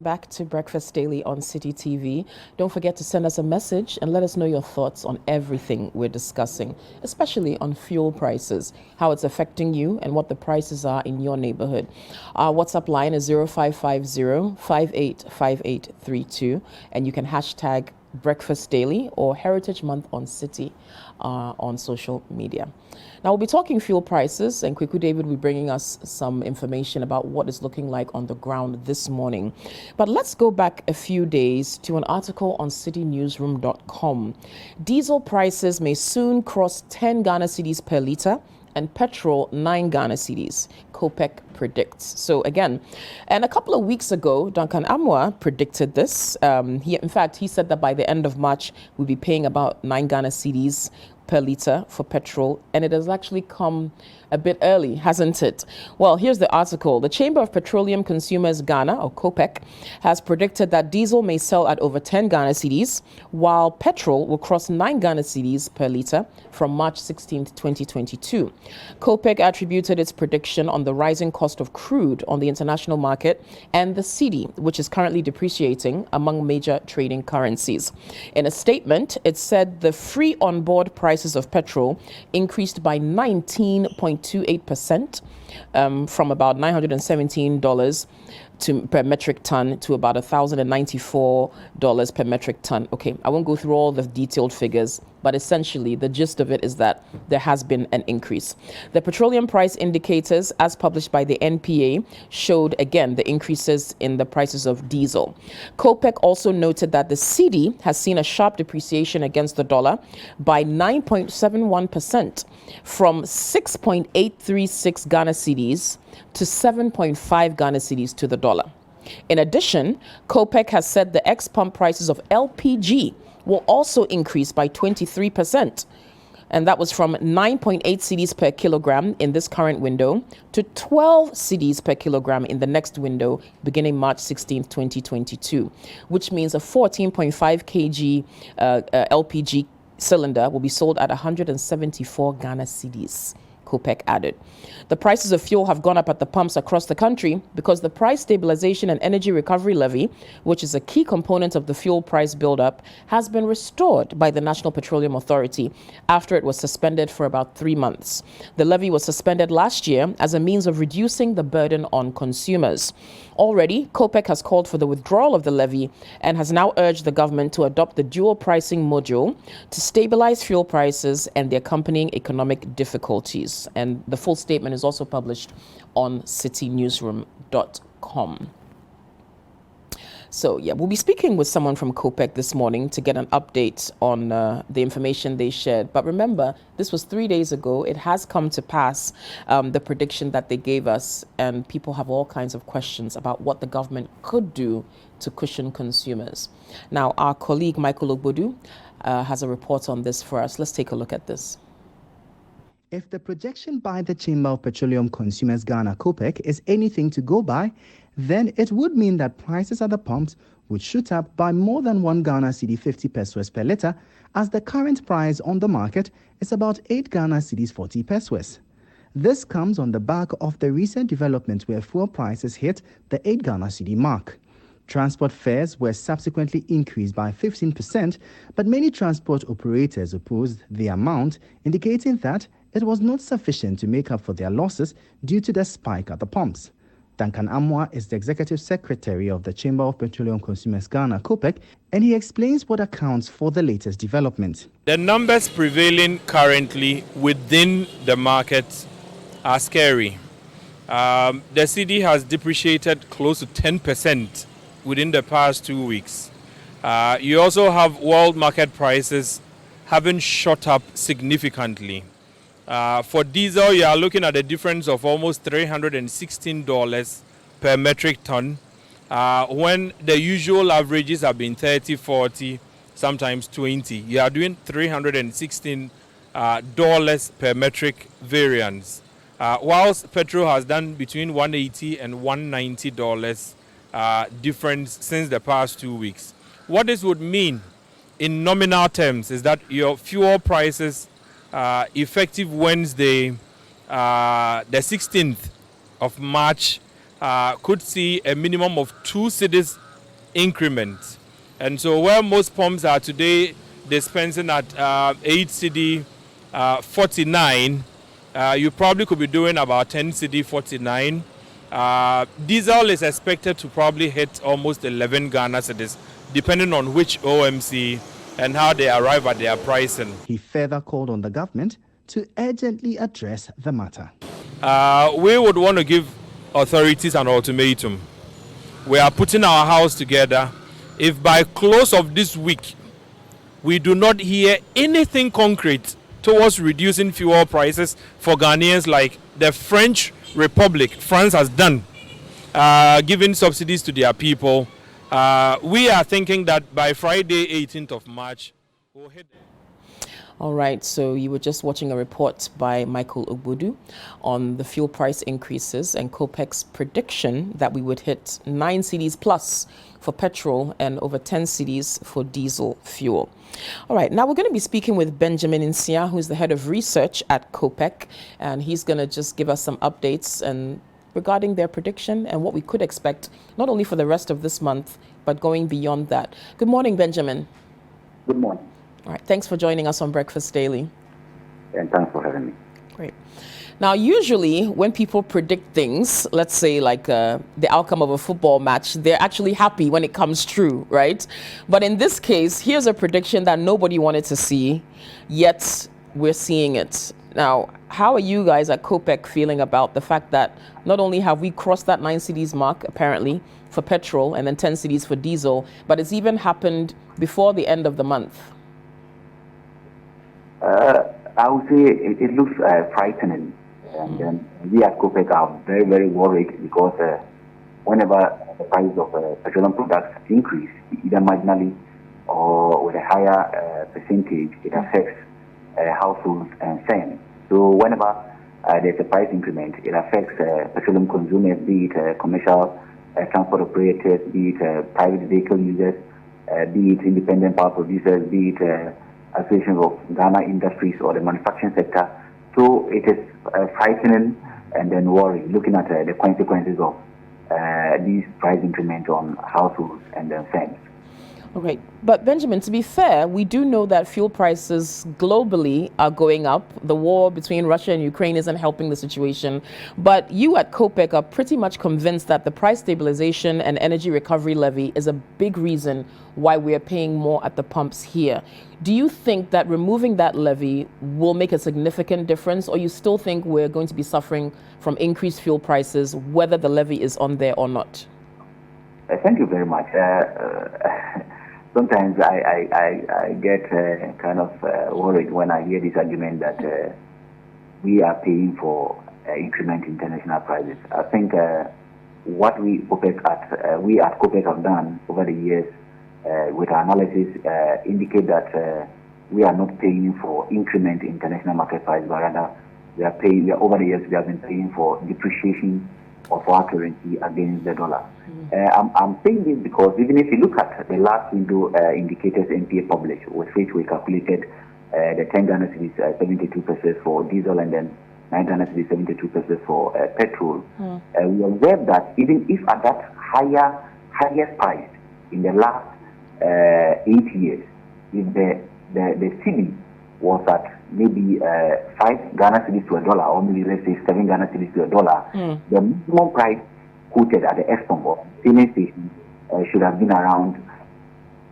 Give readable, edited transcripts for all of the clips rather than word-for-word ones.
Back to Breakfast Daily on City TV. Don't forget to send us a message and let us know your thoughts on everything we're discussing, especially on fuel prices, how it's affecting you, and what the prices are in your neighborhood. Our WhatsApp line is 0550-585832, and you can hashtag Breakfast Daily or Heritage Month on City on social media. Now, we'll be talking fuel prices, and Kweku David will be bringing us some information about what it's looking like on the ground this morning. But let's go back a few days to an article on citynewsroom.com. Diesel prices may soon cross 10 Ghana cedis per litre and petrol 9 Ghana cedis, COPEC predicts. So again, and a couple of weeks ago, Duncan Amwa predicted this. In fact, he said that by the end of March, we'll be paying about 9 Ghana cedis per litre for petrol, and it has actually come a bit early, hasn't it? Well, here's the article. The Chamber of Petroleum Consumers Ghana, or COPEC, has predicted that diesel may sell at over 10 Ghana cedis, while petrol will cross 9 Ghana cedis per litre from March 16, 2022. COPEC attributed its prediction on the rising cost of crude on the international market and the cedi, which is currently depreciating among major trading currencies. In a statement, it said the free on-board prices of petrol increased by 19.28% from about $917 per metric ton to about $1,094 per metric ton. Okay, I won't go through all the detailed figures, but essentially the gist of it is that there has been an increase. The petroleum price indicators, as published by the NPA, showed again the increases in the prices of diesel. COPEC also noted that the cedi has seen a sharp depreciation against the dollar by 9.71% from 6.836 Ghana cedis to 7.5 Ghana cedis to the dollar. In addition, COPEC has said the ex-pump prices of LPG will also increase by 23%. And that was from 9.8 cedis per kilogram in this current window to 12 cedis per kilogram in the next window beginning March 16, 2022, which means a 14.5 kg LPG cylinder will be sold at 174 Ghana cedis. COPEC added. The prices of fuel have gone up at the pumps across the country because the Price Stabilization and Energy Recovery Levy, which is a key component of the fuel price buildup, has been restored by the National Petroleum Authority after it was suspended for about 3 months. The levy was suspended last year as a means of reducing the burden on consumers. Already, COPEC has called for the withdrawal of the levy and has now urged the government to adopt the dual pricing module to stabilize fuel prices and the accompanying economic difficulties. And the full statement is also published on citynewsroom.com. So, we'll be speaking with someone from COPEC this morning to get an update on the information they shared. But remember, this was 3 days ago. It has come to pass, the prediction that they gave us, and people have all kinds of questions about what the government could do to cushion consumers. Now, our colleague Michael Ogbodu has a report on this for us. Let's take a look at this. If the projection by the Chamber of Petroleum Consumers Ghana COPEC is anything to go by, then it would mean that prices at the pumps would shoot up by more than 1 Ghana cedi 50 pesos per litre, as the current price on the market is about 8 Ghana cedis 40 pesos. This comes on the back of the recent development where fuel prices hit the 8 Ghana cedi mark. Transport fares were subsequently increased by 15%, but many transport operators opposed the amount, indicating that it was not sufficient to make up for their losses due to the spike at the pumps. Duncan Amwa is the Executive Secretary of the Chamber of Petroleum Consumers Ghana COPEC, and he explains what accounts for the latest development. The numbers prevailing currently within the market are scary. The cedi has depreciated close to 10% within the past 2 weeks. You also have world market prices having shot up significantly. For diesel, you are looking at a difference of almost $316 per metric ton, when the usual averages have been 30, 40, sometimes 20. You are doing $316 per metric variance, whilst petrol has done between $180 and $190 difference since the past 2 weeks. What this would mean in nominal terms is that your fuel prices effective Wednesday, the 16th of March could see a minimum of 2 cedis increment. And so where most pumps are today dispensing at 8 cedi 49, you probably could be doing about 10 cedi 49. Diesel is expected to probably hit almost 11 Ghana cedis, depending on which OMC and how they arrive at their pricing. He further called on the government to urgently address the matter. We would want to give authorities an ultimatum. We are putting our house together. If by close of this week we do not hear anything concrete towards reducing fuel prices for Ghanaians like the French Republic, France has done, giving subsidies to their people, we are thinking that by Friday, 18th of March, we'll hit. All right, so you were just watching a report by Michael Ogbudu on the fuel price increases and COPEC's prediction that we would hit 9 cedis plus for petrol and over 10 cedis for diesel fuel. All right, now we're going to be speaking with Benjamin Nsia, who's the head of research at COPEC, and he's going to just give us some updates and regarding their prediction and what we could expect, not only for the rest of this month, but going beyond that. Good morning, Benjamin. Good morning. All right, thanks for joining us on Breakfast Daily. And thanks for having me. Great. Now, usually when people predict things, let's say like the outcome of a football match, they're actually happy when it comes true, right? But in this case, here's a prediction that nobody wanted to see, yet we're seeing it. Now, how are you guys at COPEC feeling about the fact that not only have we crossed that 9 cedis mark, apparently, for petrol and then 10 cedis for diesel, but it's even happened before the end of the month? I would say it looks frightening. And then we at COPEC are very, very worried because whenever the price of petroleum products increase, either marginally or with a higher percentage, it affects households and firms. So whenever there's a price increment, it affects petroleum consumers, be it commercial transport operators, be it private vehicle users, be it independent power producers, be it associations of Ghana industries or the manufacturing sector. So it is frightening and then worrying, looking at the consequences of these price increments on households and then firms. Okay, but Benjamin, to be fair, we do know that fuel prices globally are going up. The war between Russia and Ukraine isn't helping the situation. But you at COPEC are pretty much convinced that the price stabilization and energy recovery levy is a big reason why we are paying more at the pumps here. Do you think that removing that levy will make a significant difference, or you still think we're going to be suffering from increased fuel prices, whether the levy is on there or not? Thank you very much. Sometimes I get kind of worried when I hear this argument that we are paying for increment in international prices. I think what we at COPEC have done over the years with our analysis indicate that we are not paying for increment in international market price, but rather over the years we have been paying for depreciation of our currency against the dollar. I'm saying this because even if you look at the last window indicators NPA published, with which we calculated the 10 Ghana cedis 72 pesos for diesel and then 9 Ghana cedis 72 pesos for petrol, we observed that even if at that highest price in the last 8 years, if the cedi was at maybe 5 Ghana cedis to a dollar, or maybe let's say 7 Ghana cedis to a dollar, the minimum price quoted at the Exxon or filling station should have been around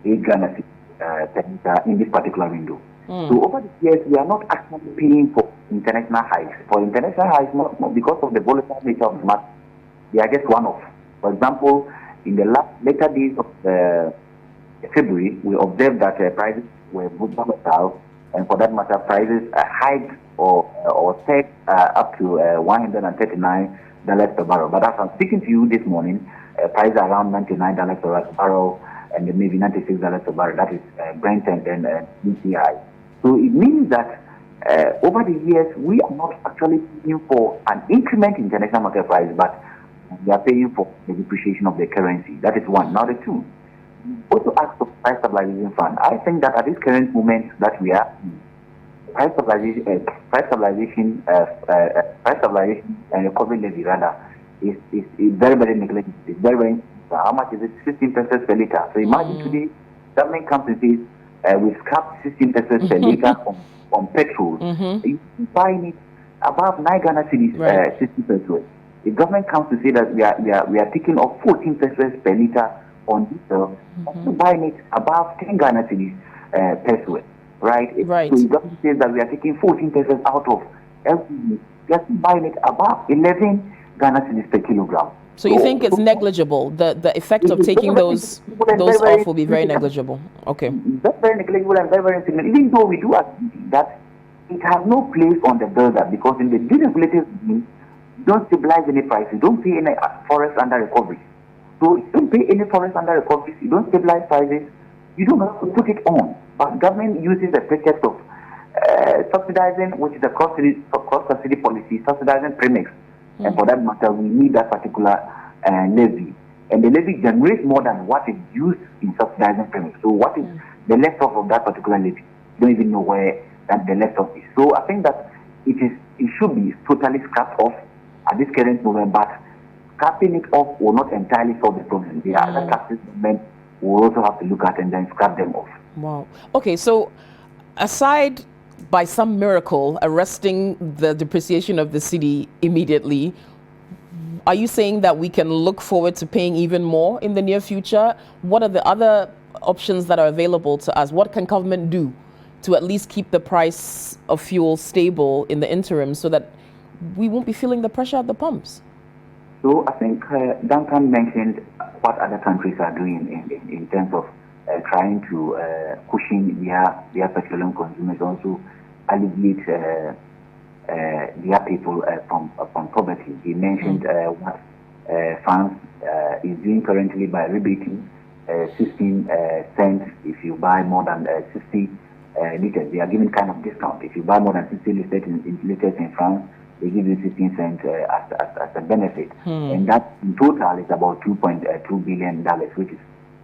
8 Ghana cedis per liter in this particular window. So over the years, we are not actually paying for international highs. For international highs, not because of the volatile nature of the market, they are just one-off. For example, in the later days of February, we observed that prices were volatile, and for that matter, prices hiked or set up to $139 per barrel. But as I'm speaking to you this morning, prices are around $99 per barrel, and then maybe $96 per barrel. That is Brent and then UCI. So it means that over the years, we are not actually paying for an increment in international market price, but we are paying for the depreciation of the currency. That is one. Now the two, also ask for price stabilization fund. I think that at this current moment that we are, price stabilization and recovery levy rather is very, very neglected. It's very, very, how much is it? 16 pesos per liter. So imagine today, government comes and says, we scrapped 16 pesos per liter on petrol. You buying it above 9 Ghana cedis, 60 pesos. The government comes to say that we are taking off 14 pesos per liter on diesel, and buying it above 10 Ghana cedis pesos, right? So the government says that we are taking 14 pesos out of LPG. We are buying it above 11 Ghana cedis per kilogram. So you think it's negligible? The effect of taking those off will be very negligible. Okay. That's very negligible and very, very insignificant. Even though we do agree that it has no place on the builder, because in the deregulated scheme, you don't stabilize any price, you don't pay any forest under recovery. So you don't pay any forest under recovery, you don't stabilize prices, you don't have to put it on. But government uses the pretext of subsidizing, which is a cost subsidy policy, subsidizing premix. And for that matter, we need that particular levy. And the levy generates more than what is used in subsidizing premix. So what is the left of that particular levy? You don't even know where that the left of is. So I think that it should be totally scrapped off at this current moment, but scrapping it off will not entirely solve the problem. The other taxes government will also have to look at and then scrap them off. Wow. Okay, so aside by some miracle arresting the depreciation of the cedi immediately, are you saying that we can look forward to paying even more in the near future? What are the other options that are available to us? What can government do to at least keep the price of fuel stable in the interim so that we won't be feeling the pressure at the pumps? So I think Duncan mentioned what other countries are doing in terms of trying to cushion their petroleum consumers, also alleviate their people from poverty. He mentioned what France is doing currently by rebating 16 cents if you buy more than 60 liters. They are giving kind of discount. If you buy more than 60 liters in France, they give you 16 cents as a benefit. And that in total is about $2.2 billion, which is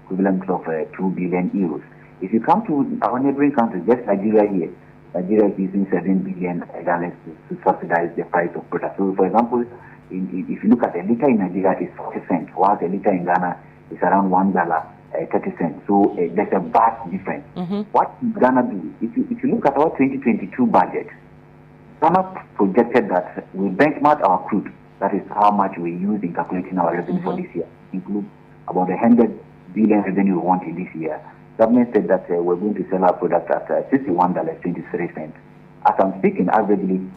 equivalent of 2 billion euros. If you come to our neighboring countries, just Nigeria here, Nigeria is using $7 billion to subsidize the price of product. So, for example, if you look at a liter in Nigeria, it's 40 cents, while a liter in Ghana is around $1, 30 cents. So there's a vast difference. What is Ghana do? If you look at our 2022 budget, Ghana projected that we benchmark our crude. That is how much we use in calculating our revenue for this year. Include about 100 billion revenue we want in this year. Government said that we're going to sell our product at $61.23. As I'm speaking, averagely,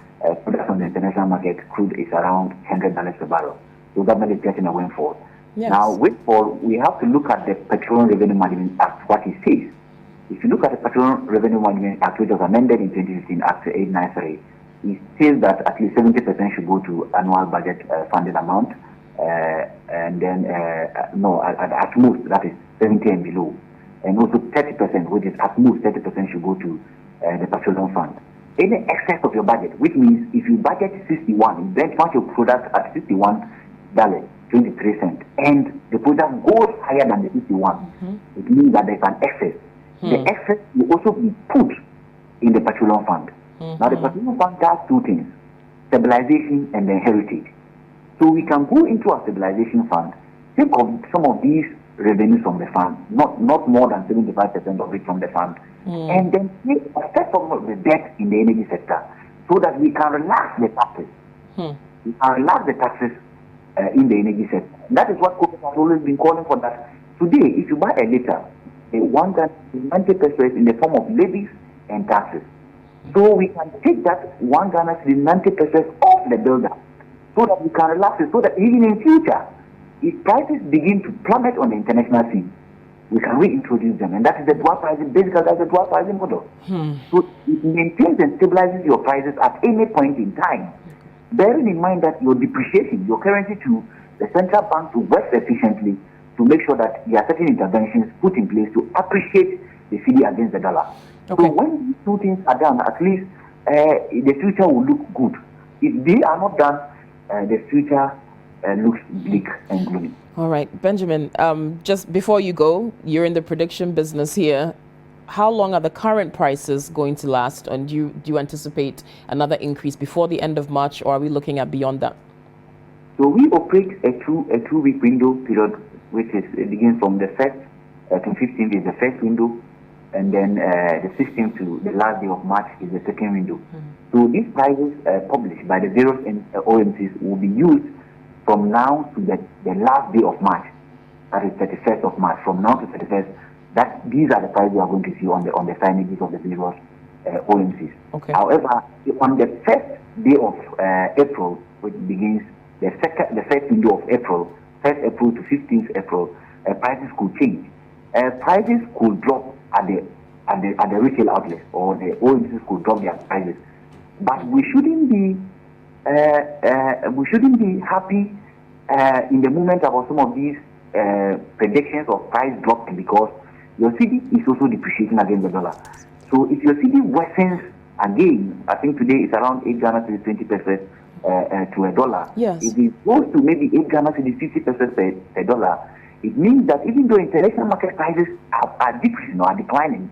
product on the international market, crude is around $100 per barrel. So government is getting a windfall. Yes. Now, windfall, we have to look at the Petroleum Revenue Management Act, what it says. If you look at the Petroleum Revenue Management Act, which was amended in 2015, Act 893, it says that at least 70% should go to annual budget funded amount, and then, at most, that is 70 and below. And also 30%, which is at most 30% should go to the petroleum fund. Any excess of your budget, which means if you budget 61, you benchmark your product at $61.23, and the product goes higher than the 61, it means that there's an excess. The excess will also be put in the petroleum fund. Now, the petroleum fund does two things: stabilization and then heritage. So we can go into our stabilization fund, think of some of these revenues from the fund, not more than 75% of it from the fund, and then take a step from the debt in the energy sector so that we can relax the taxes. We can relax the taxes in the energy sector. And that is what Coke has always been calling for. That today, if you buy a liter, they want that 90 pesos in the form of levies and taxes. So we can take that 1 Ghana cedi 90 pesos off the builder so that we can relax it, so that even in future, if prices begin to plummet on the international scene, we can reintroduce them. And that is the dual pricing, basically that's the dual pricing model. So it maintains and stabilizes your prices at any point in time, bearing in mind that your depreciation, your currency to the central bank to work efficiently to make sure that there are certain interventions put in place to appreciate the cedi against the dollar. Okay. So when these two things are done, at least the future will look good. If they are not done, the future looks bleak and gloomy. All right, Benjamin, just before you go, you're in the prediction business here. How long are the current prices going to last? And do you anticipate another increase before the end of March, or are we looking at beyond that? So we operate a two-week window period, which is it begins from the 1st to 15th is the first window, and then the 16th to the last day of March is the second window. So these prices published by the various OMCs will be used from now to the last day of March, that is 31st of March. From now to 31st, these are the prices you are going to see on the signages of the various OMCs. Okay. However, on the first day of April, which begins the first window of April, 1st April to 15th April, prices could change. Prices could drop at the retail outlets, or the OMCs could drop their prices. But we shouldn't be happy in the moment about some of these predictions of price dropping, because your CD is also depreciating against the dollar. So if your CD worsens again, I think today it's around 8 Ghana cedis 20 pesos to a dollar. Yes. If it goes to maybe 8 Ghana cedis 50 pesos per dollar, it means that even though international market prices are decreasing or are declining,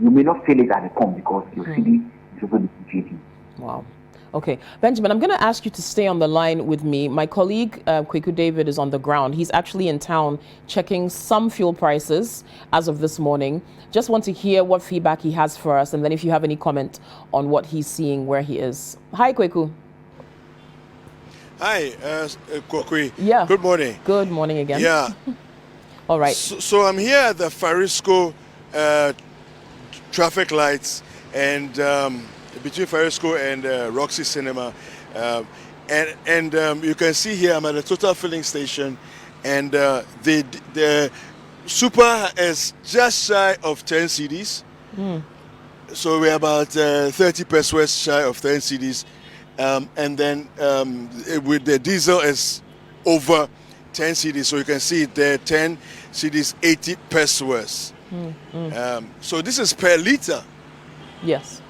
you may not feel it at the pump because your CD is also depreciating. Wow. Okay, Benjamin, I'm going to ask you to stay on the line with me. My colleague, Kweku David, is on the ground. He's actually in town checking some fuel prices as of this morning. Just want to hear what feedback he has for us, and then if you have any comment on what he's seeing where he is. Hi, Kweku. Hi, Kwakwe. Yeah. Good morning. Good morning again. Yeah. All right. So I'm here at the Farisco traffic lights, and between Farisco and Roxy Cinema, and you can see here I'm at a total filling station, and the super is just shy of 10 cedis. So we're about 30 pesos shy of 10 cedis, and then with the diesel is over 10 cedis. So you can see it there, 10 cedis, 80 pesos. So this is per liter. Yes.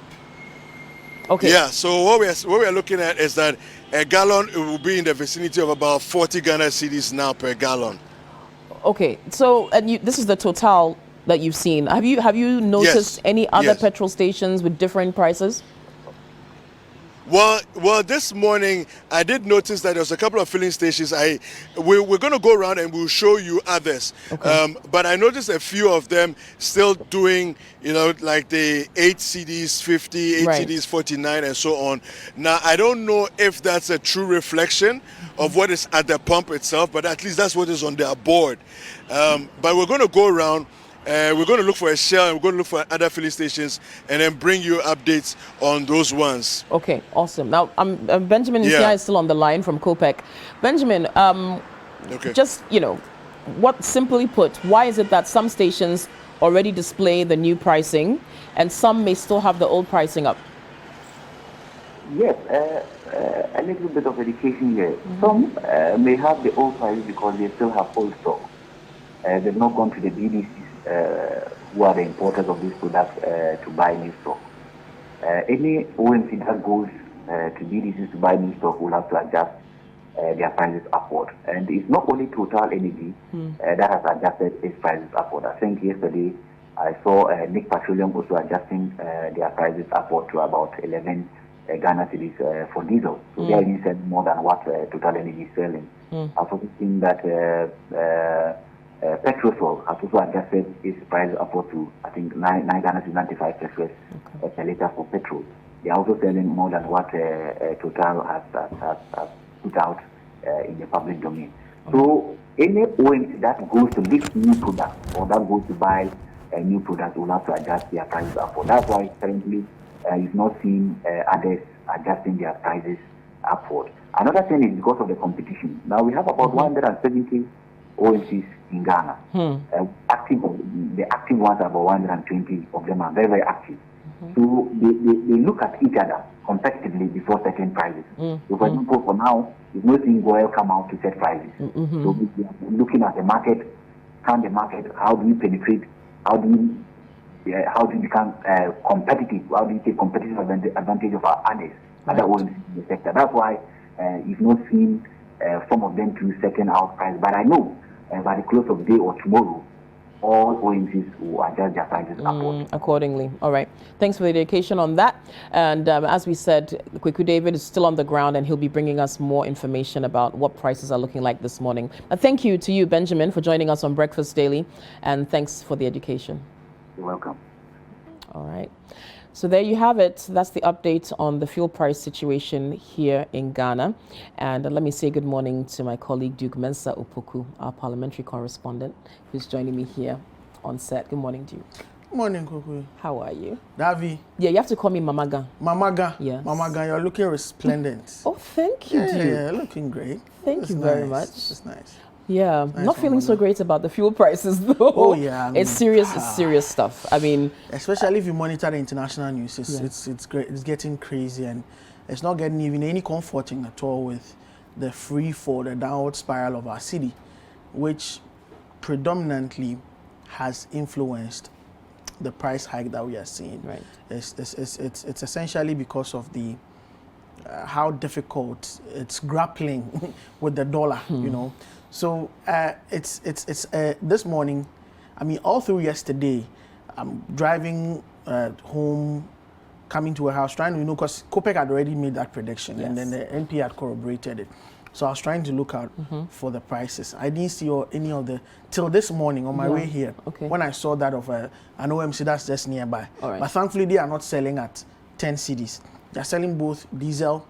Okay. Yeah, so what we're looking at is that a gallon will be in the vicinity of about 40 Ghana cedis now per gallon. Okay, so this is the total that you've seen. Have you noticed any other petrol stations with different prices? Well, this morning I did notice that there was a couple of filling stations. We're going to go around and we'll show you others. Okay. But I noticed a few of them still doing, like the 8 CDs 50, 8 Right. CDs 49, and so on. Now, I don't know if that's a true reflection of what is at the pump itself, but at least that's what is on their board. But we're going to go around. We're going to look for a Shell, and we're going to look for other filling stations, and then bring you updates on those ones. Okay, awesome. Now, Benjamin is still on the line from COPEC. Benjamin, Okay. just, what simply put, why is it that some stations already display the new pricing and some may still have the old pricing up? Yes, a little bit of education here. Some may have the old prices because they still have old stock. They've not gone to the BDCs, who are the importers of these products, to buy new stock. Any OMC that goes to BDCs to buy new stock will have to adjust their prices upward. And it's not only Total Energy that has adjusted its prices upward. I think yesterday I saw Nick Petroleum also adjusting their prices upward to about 11 Ghana cedis for diesel. So they are even selling more than what Total Energy is selling. I've also seen that Petroleum has also adjusted its price upward to, I think, 9 Ghana cedis 95 pesos per liter for petrol. They are also selling more than what Total has put out in the public domain. So any OMC that goes to lift new products or that goes to buy new products will have to adjust their prices upward. That's why currently you've not seen others adjusting their prices upward. Another thing is because of the competition. Now we have about 170 OMCs in Ghana. The active ones are about 120 of them are very, very active. So they look at each other competitively before setting prices. So for example, for now, you've not seen Goel come out to set prices. So we are looking at the market, how do you penetrate, how do you become competitive, how do you take competitive advantage of our others, other ones in the sector. That's why you've not seen some of them to setting out price. But I know by the close of the day or tomorrow, all OMCs will adjust their prices upwards. Accordingly. All right. Thanks for the education on that. And as we said, Kweku David is still on the ground and he'll be bringing us more information about what prices are looking like this morning. Thank you to you, Benjamin, for joining us on Breakfast Daily. And thanks for the education. You're welcome. All right. So there you have it. That's the update on the fuel price situation here in Ghana. And let me say good morning to my colleague Duke Mensah Opoku, our parliamentary correspondent, who's joining me here on set. Good morning, Duke. Good morning, Kweku. How are you? Davi. Yeah, you have to call me Mamaga. Mamaga. Yes. Mamaga, you're looking resplendent. Oh, thank you, yeah, Duke. yeah, looking great. Thank you very much. It's nice. Yeah, Nice not feeling so Mamaga. great about the fuel prices though. Oh yeah, I mean, it's serious stuff. I mean, especially if you monitor the international news, Yes. it's great. It's getting crazy, and it's not getting even any comforting at all with the free fall, the downward spiral of our city, which predominantly has influenced the price hike that we are seeing. Right. It's essentially because of the how difficult it's grappling with the dollar, you know. So it's this morning, I mean, all through yesterday, I'm driving home, coming to a house, trying to, you know, because COPEC had already made that prediction, and then the NP had corroborated it. So I was trying to look out for the prices. I didn't see any of the, till this morning on my way here, when I saw that of an OMC that's just nearby. But thankfully, they are not selling at 10 cedis. They're selling both diesel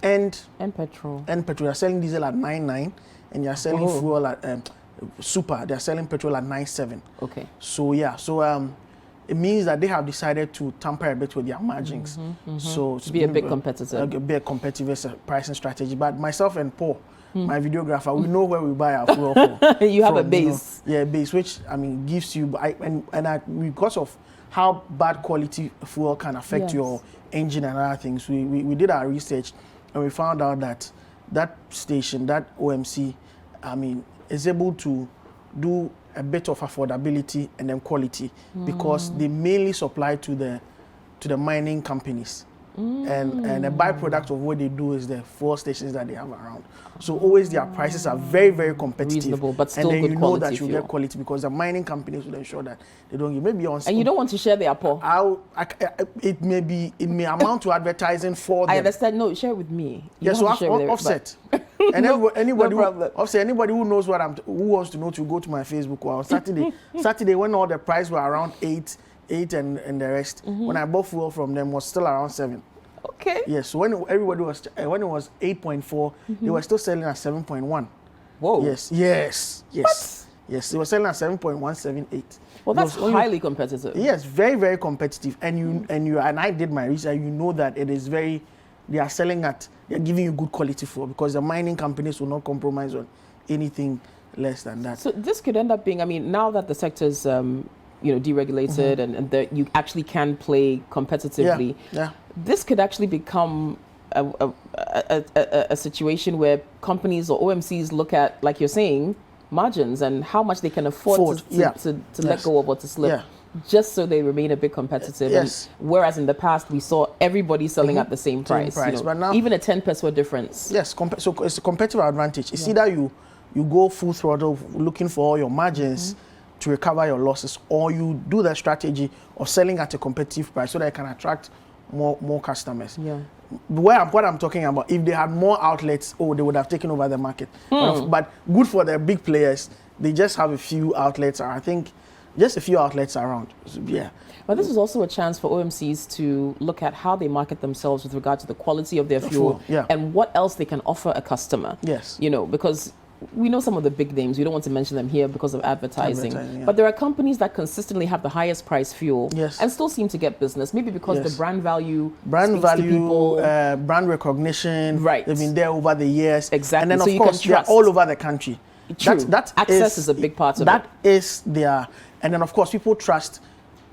and petrol. They're selling diesel at 9.9, and you're selling fuel at super. They're selling petrol at 9.7. Okay. So yeah, so it means that they have decided to tamper a bit with their margins. So to be a bit competitive. A bit competitive pricing strategy. But myself and Paul, my videographer, we know where we buy our fuel from. You have a base. You know, base, which I mean gives you. Because of how bad quality fuel can affect your engine and other things, we did our research and we found out that that station, that OMC, I mean, is able to do a bit of affordability and then quality because they mainly supply to the mining companies. And a byproduct of what they do is the fuel stations that they have around. So always their prices are very, very competitive. Reasonable, but still and then good you know quality that you fuel. get quality because the mining companies will ensure that they don't give maybe on. And you don't want to share their poor. It may amount to advertising for them. I understand. No, share with me. You Yeah, don't so have to share with offset. everybody. And No anybody, problem. offset, anybody who knows who wants to know to go to my Facebook or on Saturday. Saturday when all the price were around 8 and the rest. When I bought fuel from them was still around 7. Okay. Yes, so when everybody was when it was 8.4, they were still selling at 7.1. Whoa. Yes. Yes, they were selling at 7.178. Well, that's highly competitive. Yes, very, very competitive. And I did my research. You know that it is very. They are giving you good quality fuel because the mining companies will not compromise on anything less than that. So this could end up being. I mean, now that the sector's deregulated and that you actually can play competitively. Yeah. This could actually become a situation where companies or OMCs look at, like you're saying, margins and how much they can afford to let go of or to slip, just so they remain a bit competitive. Yes. And whereas in the past we saw everybody selling at the same price. But now, even a 10 peso difference. Yes, so it's a competitive advantage. It's either you go full throttle looking for all your margins to recover your losses, or you do the strategy of selling at a competitive price so that you can attract more customers. Yeah. What I'm talking about, if they had more outlets, they would have taken over the market. But good for the big players, they just have a few outlets, I think just a few outlets around. Yeah. But this is also a chance for OMCs to look at how they market themselves with regard to the quality of their fuel and what else they can offer a customer. Yes. Because we know some of the big names. We don't want to mention them here because of advertising. But there are companies that consistently have the highest price fuel and still seem to get business. Maybe because the brand value speaks to people. Brand recognition. Right. They've been there over the years. Exactly. And then, so of course, they're all over the country. True. Access is a big part of it. That is their... And then, of course, people trust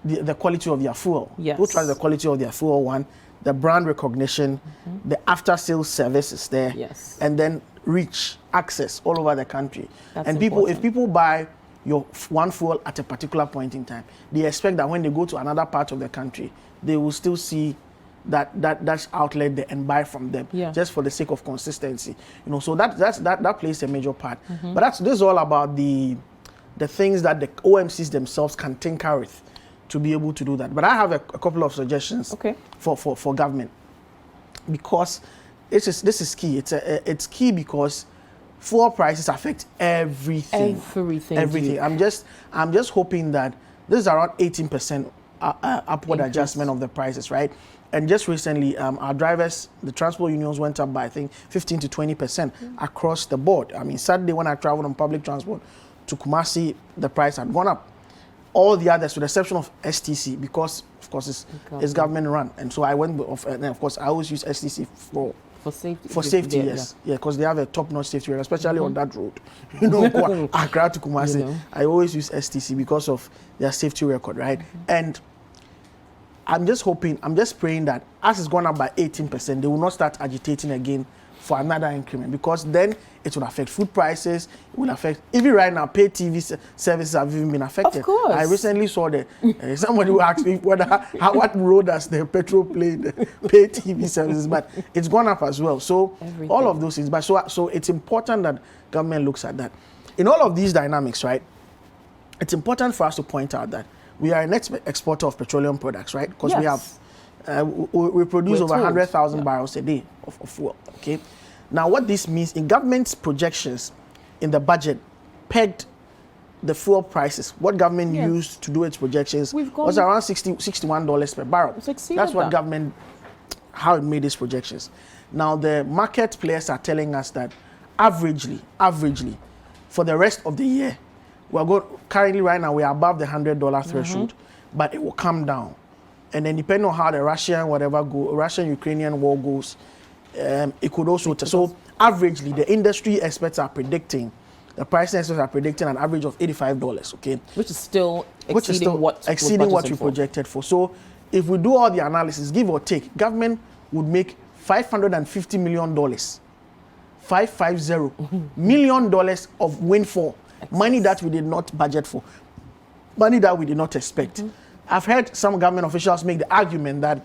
the quality of their fuel. Yes. People trust the quality of their fuel, one. The brand recognition. The after-sales service is there. Yes. And then reach, access all over the country. That's and if people buy your one fuel at a particular point in time, they expect that when they go to another part of the country, they will still see that outlet there and buy from them, just for the sake of consistency. So that plays a major part. But this is all about the the things that the OMCs themselves can tinker with to be able to do that. But I have a couple of suggestions for government, because this is key. It's key because fuel prices affect everything. Everything. I'm just hoping that this is around 18% upward adjustment of the prices, right? And just recently, our drivers, the transport unions went up by, I think, 15 to 20% across the board. I mean, Saturday when I traveled on public transport to Kumasi, the price had gone up. All the others, with the exception of STC, because of course it's government run, and so I went with, and of course I always use STC for safety. For safety, yes, because they have a top-notch safety record, especially on that road. You know, Accra to Kumasi. You know. I always use STC because of their safety record, right? And I'm just praying that as it's gone up by 18%, they will not start agitating again for another increment, because then it will affect food prices. It will affect, even right now, pay TV services have even been affected. Of course. I recently saw that somebody who asked me what role does the petrol play in the pay TV services, but it's gone up as well. So all of those things. But so it's important that government looks at that. In all of these dynamics, right? It's important for us to point out that we are an exporter of petroleum products, right? Because we have we produce over 100,000 barrels a day of fuel. Okay. Now, what this means in government's projections in the budget pegged the fuel prices. What government used to do its projections was around $61 per barrel. That's what government, how it made its projections. Now, the market players are telling us that averagely, for the rest of the year, currently right now we are above the $100 threshold, but it will come down. And then depending on how the Russian-Ukrainian war goes, it could also, so averagely, the industry experts are predicting, the pricing experts are predicting an average of $85, okay? Which is still exceeding what we projected for. So if we do all the analysis, give or take, government would make $550 million, $550 million of windfall, money that we did not budget for, money that we did not expect. I've heard some government officials make the argument that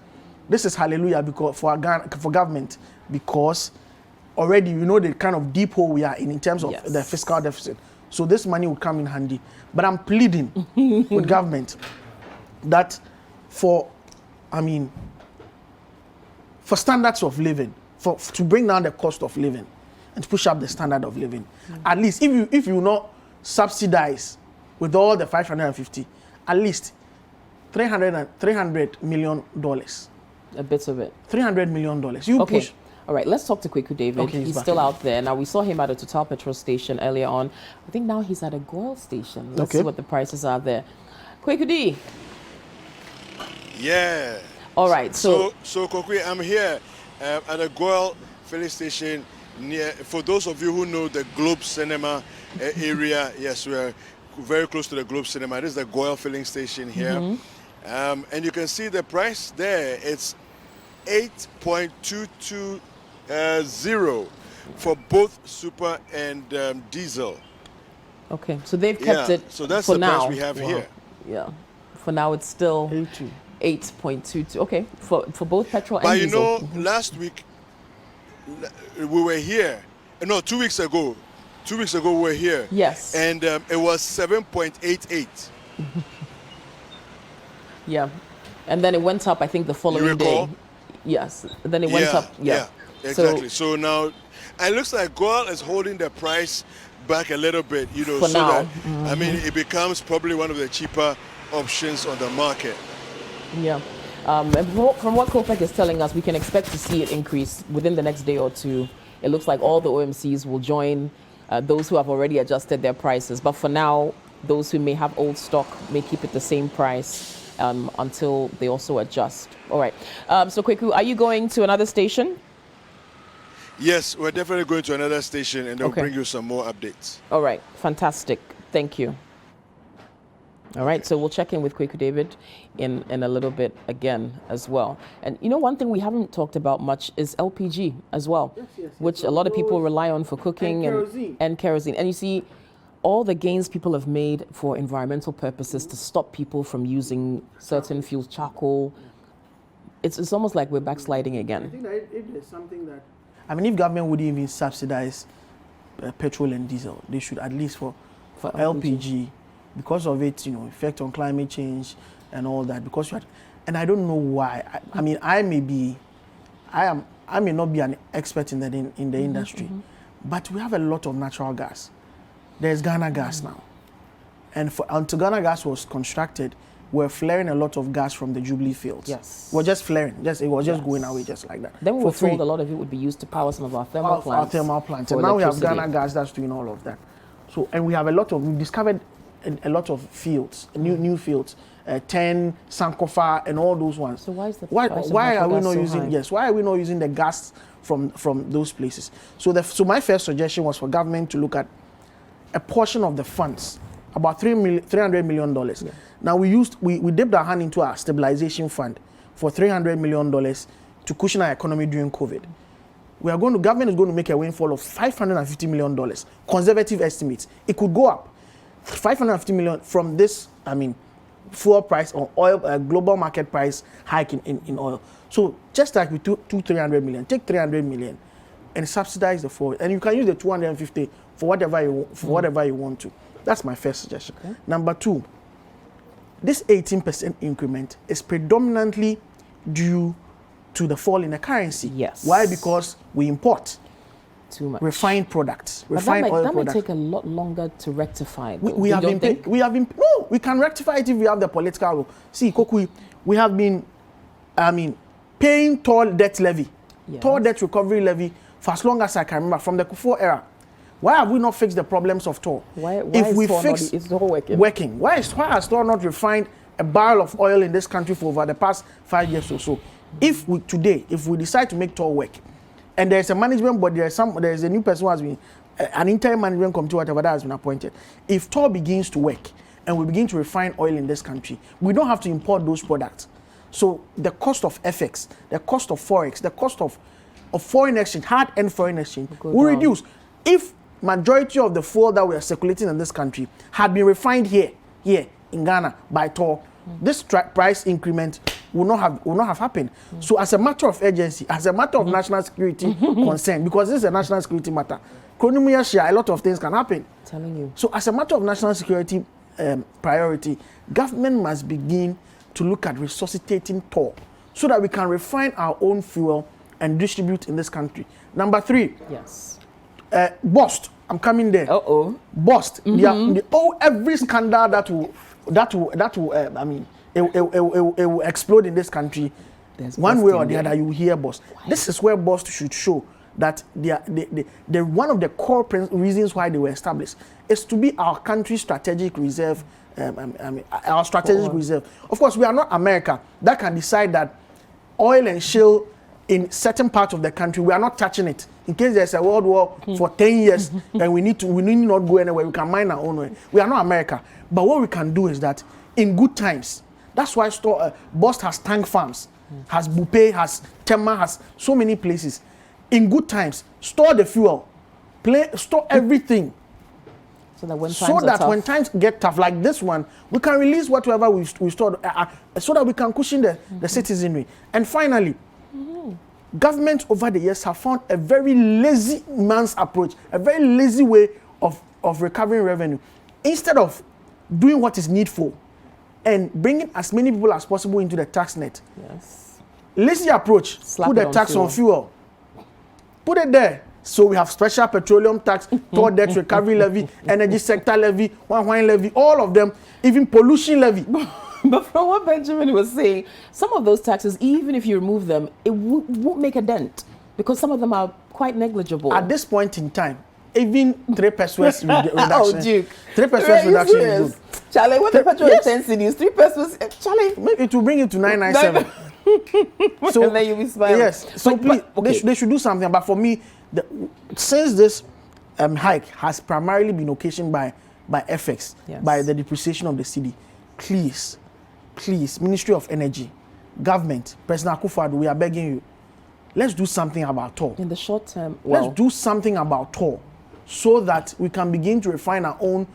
this is hallelujah because for government, because already you know the kind of deep hole we are in terms of the fiscal deficit. So this money would come in handy. But I'm pleading with government that for standards of living, to bring down the cost of living and to push up the standard of living, at least if you not subsidize with all the 550, at least $300 million. A bit of it. $300 million. You push. All right, let's talk to Kweku David. Okay, he's still out there. Now, we saw him at a Total petrol station earlier on. I think now he's at a Goil station. Let's see what the prices are there. Kweku D. Yeah. All right, so Kokwe, I'm here at a Goil filling station near, for those of you who know the Globe Cinema area, yes, we're very close to the Globe Cinema. This is the Goil filling station here. And you can see the price there. It's 8.220 for both super and diesel. Okay, so they've kept it. So that's for the now. price we have here. Yeah, for now it's still 8.22. Okay, for both petrol and diesel. But you know, last week we were here. No, 2 weeks ago. 2 weeks ago we were here. Yes. And it was 7.88. Yeah, and then it went up, I think, the following day. Yes, then it went up. Yeah, exactly. So now, it looks like Goil is holding the price back a little bit, you know, for so now. that, I mean, it becomes probably one of the cheaper options on the market. Yeah. And from what COPEC is telling us, we can expect to see it increase within the next day or two. It looks like all the OMCs will join those who have already adjusted their prices. But for now, those who may have old stock may keep it the same price until they also adjust. All right. So, Kweku, are you going to another station? Yes, we're definitely going to another station, and they'll bring you some more updates. All right. Fantastic. Thank you. All right. So we'll check in with Kweku David in a little bit again as well. And you know, one thing we haven't talked about much is LPG as well, which a lot of people rely on for cooking and kerosene. And you see, all the gains people have made for environmental purposes to stop people from using certain fuels, charcoal, it's almost like we're backsliding again. I think that it is something that, I mean, if government would even subsidize petrol and diesel, they should at least for LPG because of it, you know, effect on climate change and all that. Because you had, and I don't know why. I mean, I may not be an expert in the industry, but we have a lot of natural gas. There's Ghana gas now, and until Ghana gas was constructed, we're flaring a lot of gas from the Jubilee fields. Yes. We're just flaring. It was just going away just like that. Then we were for free. told a lot of it would be used to power some of our thermal plants. Our thermal plants. for And now we have electricity. Ghana gas that's doing all of that. So, and we have we've discovered a lot of fields, new fields, 10, Sankofa, and all those ones. So why is the why price of are natural we gas not so using high? why are we not using the gas from those places? So my first suggestion was for government to look at a portion of the funds, about $300 million. Yeah. Now we dipped our hand into our stabilization fund for $300 million to cushion our economy during COVID. Government is going to make a windfall of $550 million. Conservative estimates. It could go up. $550 million from this, fuel price or oil, global market price hike in oil. So just like we took $300 million, take $300 million and subsidize the fuel. And you can use the 250 for whatever you want to. That's my first suggestion. Okay. Number two, this 18% increment is predominantly due to the fall in the currency. Yes. Why? Because we import too much refined products, but refined oil that products. may take a lot longer to rectify. We can rectify it if we have the political will. See, Kokui, we have been, paying toll debt levy, toll debt recovery levy for as long as I can remember, from the Kufuor era. Why have we not fixed the problems of toll? Why if we is fix toll working? Why has toll not refined a barrel of oil in this country for over the past 5 years or so? If we decide to make toll work, and there's a management board, there's a new person who has been an interim management committee, whatever that has been appointed. If toll begins to work and we begin to refine oil in this country, we don't have to import those products. So the cost of FX, the cost of forex, the cost of foreign exchange, hard-end foreign exchange will reduce. If majority of the fuel that we are circulating in this country had been refined here in Ghana by toll, this price increment will not have happened. So as a matter of urgency, as a matter of national security concern, because this is a national security matter, a lot of things can happen. Telling you. So as a matter of national security priority, government must begin to look at resuscitating toll so that we can refine our own fuel and distribute in this country. Number three. Yes. Bust. I'm coming there. Bust. Every scandal that will it will explode in this country. There's one way or the other, you will hear bust. Why? This is where bust should show that they're one of the core reasons why they were established is to be our country's strategic reserve. Our strategic reserve. Of course, we are not America that can decide that oil and shale in certain parts of the country, we are not touching it. In case there's a world war for 10 years, then we need not go anywhere. We can mine our own way. We are not America. But what we can do is that in good times, that's why Bust has tank farms, has Bupe, has Tema, has so many places. In good times, store the fuel, store everything. So that when times get tough, like this one, we can release whatever we stored, so that we can cushion the citizenry. And finally, governments over the years have found a very lazy man's approach, a very lazy way of recovering revenue. Instead of doing what is needful and bringing as many people as possible into the tax net. Yes. Lazy approach, put the tax on fuel. Put it there. So we have special petroleum tax, toll debt recovery levy, energy sector levy, wine levy, all of them, even pollution levy. But from what Benjamin was saying, some of those taxes, even if you remove them, it won't make a dent because some of them are quite negligible. At this point in time, even 3 pesos reduction. Oh, Duke. 3 pesos reduction is good. Charlie, what the petrol is 10 cedis, 3 pesos. Charlie, maybe it will bring it to 997. So and then you'll be smiling. Yes. So please, they should do something. But for me, since this hike has primarily been occasioned by FX, by the depreciation of the cedi, please, Ministry of Energy, government, President Akufo-Addo, we are begging you, let's do something about toll. In the short term, let's do something about toll so that we can begin to refine our own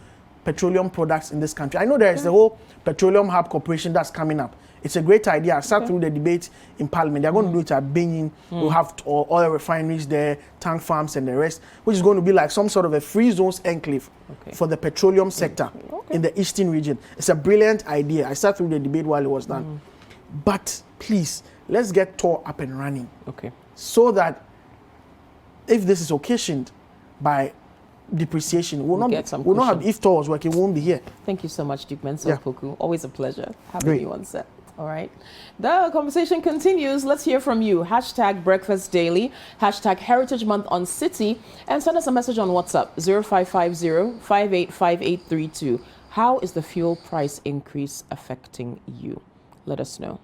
petroleum products in this country. I know there is the whole Petroleum Hub Corporation that's coming up. It's a great idea. I sat through the debate in Parliament. They're going to do it at Benin. We'll have oil refineries there, tank farms and the rest, which is going to be like some sort of a free zones enclave for the petroleum sector. in the eastern region. It's a brilliant idea. I sat through the debate while it was done. But please, let's get TOR up and running. Okay. So that if this is occasioned by depreciation, we'll not have, if TOR was working, we won't be here. Thank you so much, Duke Mensah Poku. Always a pleasure having Great. you on set. All right. The conversation continues. Let's hear from you. Hashtag Breakfast Daily, hashtag Heritage Month on City, and send us a message on WhatsApp 0550-585832. How is the fuel price increase affecting you? Let us know.